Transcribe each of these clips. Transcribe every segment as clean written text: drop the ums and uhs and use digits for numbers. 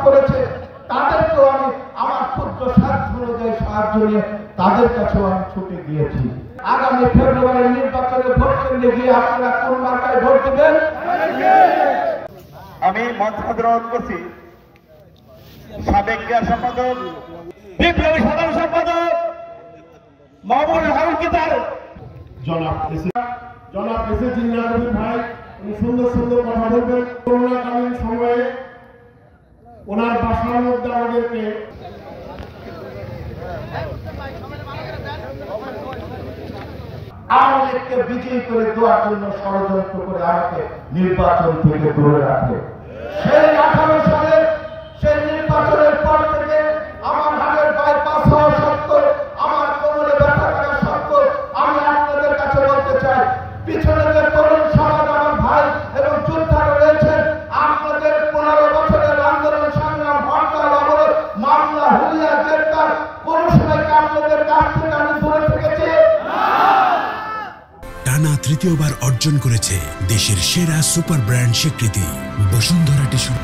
করেছে তাদেরকেও আমি আমার ক্ষুদ্র সাধ্য অনুযায়ী সাহায্য নিয়ে তাদের কাছেও আমি ছুটে গিয়েছি। আগামী ফেব্রুয়ারির নির্বাচনে ভোট কেন্দ্রে গিয়ে আপনারা কোন মার্কায় ভোট দেবেন? আমি মঞ্চ গ্রহণ করছি সাবেক ক্রীড়া সম্পাদক বিপ্লবী সাধারণ সম্পাদক মাহমুদুল হারুন কিতার জনাব এসে জিন্নাহ কবির ভাই উনি সুন্দর সুন্দর কথা বলবেন। করোনাকালীন সময়ে ওনার বাসার মধ্যে আমাদেরকে আওয়ামী লীগকে বিজয়ী করে দেওয়ার জন্য ষড়যন্ত্র করে আমাকে নির্বাচন থেকে দূরে রাখে। সেই 18 সালে সেই নির্বাচনের পর থেকে আমার হাড়ের বাইপাস হওয়া সত্ত্বেও, আমার কোমরে ব্যথা থাকা সত্ত্বেও আমি আপনাদের কাছে বলতে চাই, পিছনে যে তরুণ সমাজ আমার ভাই এবং যোদ্ধারা রয়েছেন, আপনাদের 15 বছরের আন্দোলন সংগ্রাম হরতাল অবরোধ মামলা হুলিয়া গ্রেপ্তার কোন সময় কি আপনাদের কাছ থেকে আমি দূরে থেকেছি? টানা তৃতীয়বার অর্জন করেছে দেশের সেরা সুপার ব্র্যান্ড স্বীকৃতি বসুন্ধরা টিস্যু।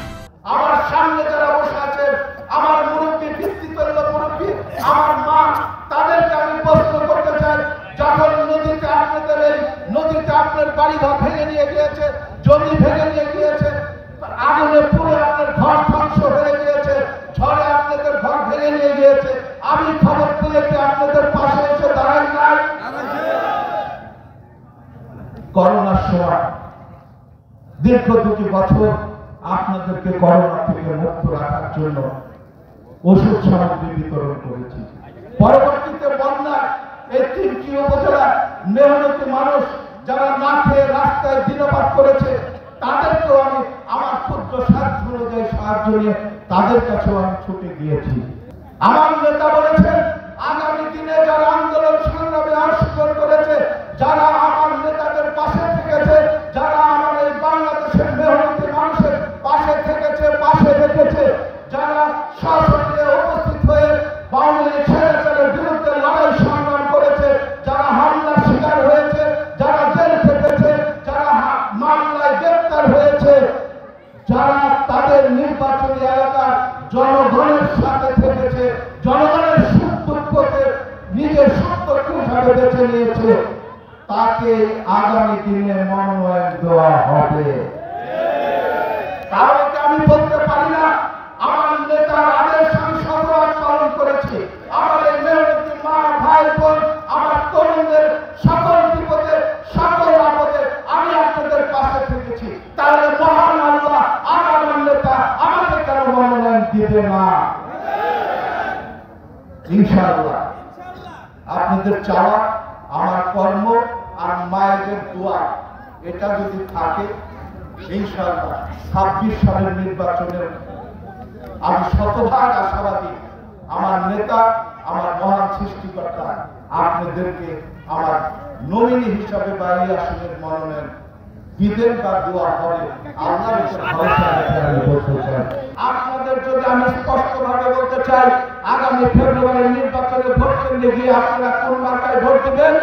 আমার সামনে যারা বসে আছেন, আমার মুরব্বী, পিতৃতুল্য মুরব্বী, আমার মা, তাদেরকে আমি প্রশ্ন করতে চাই, যখন নদীতে আপনাদের এই নদীতে আপনার বাড়িঘর ভেঙে নিয়ে গিয়েছে, জমি ভেঙে নিয়ে গিয়েছে, আগুনে পুরো আপনার ঘর ধ্বংস হয়ে গিয়েছে, ঝড়ে আপনাদের ঘর ভেঙে নিয়ে গিয়েছে, আমি খবর পেলে কি আপনাদের পাশে এসে দাঁড়াই নাই? করোনার সময় দীর্ঘ 2 বছর আপনাদেরকে করোনা থেকে মুক্ত রাখার জন্য ওষুধ সামগ্রী বিতরণ করেছি। পরবর্তীতে বন্যা এই 3টি উপজেলা মেহনতি মানুষ যারা না খেয়ে রাস্তায় দিনপাত করেছে তাদেরকেও আমি আমার ক্ষুদ্র সাধ্য অনুযায়ী সাহায্য নিয়ে তাদের কাছেও আমি ছুটে গিয়েছি। আমার নেতা বলেছেন, আগামী দিনে যারা আন্দোলন সংগ্রামে অংশগ্রহণ করেছে, যারা আমার নেতাদের পাশে থেকেছে, যারা আমার এই বাংলাদেশের মেহনতি মানুষের পাশে থেকেছে, পাশে রেখেছে, যারা সশরীরে উপস্থিত হয়ে বাঙালি স্বৈরাচারের বিরুদ্ধে লড়াই সংগ্রাম করেছে, যারা হামলার শিকার হয়েছে, যারা জেল খেটেছে, যারা মামলায় গ্রেপ্তার হয়েছে, যারা তাদের নির্বাচনী এলাকার জনগণের সাথে থেকেছে, জনগণের সুখ দুঃখকে নিজের সত্যকে হিসাবে বেছে নিয়েছে, তাকে আগামী দিনে মনোনয়ন দেওয়া হবে। তাহলে আমি বলতে পারি না আমার নেতার আদেশ আমি শতভাগ পালন করেছি? আমার এই মেহনতি মা, ভাই, বোন, আমার তরুণদের সকল বিপদে সকল আপদে আমি আপনাদের পাশে থেকেছি। তাহলে মহান আল্লাহ আর আমার নেতা আমাকে কেন মনোনয়ন দিবে না? ইনশাআল্লাহ আপনাদের চাওয়া, আমার কর্ম আর মায়েদের দোয়া, এটা যদি থাকে ইনশাআল্লাহ 26 সালের নির্বাচনের আমি শতভাগ আশাবাদী। আমার নেতা, আমার মহান সৃষ্টিকর্তা আপনাদেরকে আমার নমিনি হিসাবে 22 আসনের মনোনয়ন দিবেন বা দোয়া হবে। আল্লাহর উপর ভরসা রেখে আমি বলতে চাই, আপনাদের যদি আমি স্পষ্টভাবে বলতে চাই, আগামী ফেব্রুয়ারির নির্বাচনে ভোট কেন্দ্রে গিয়ে আপনারা কোন মার্কায় ভোট দিবেন?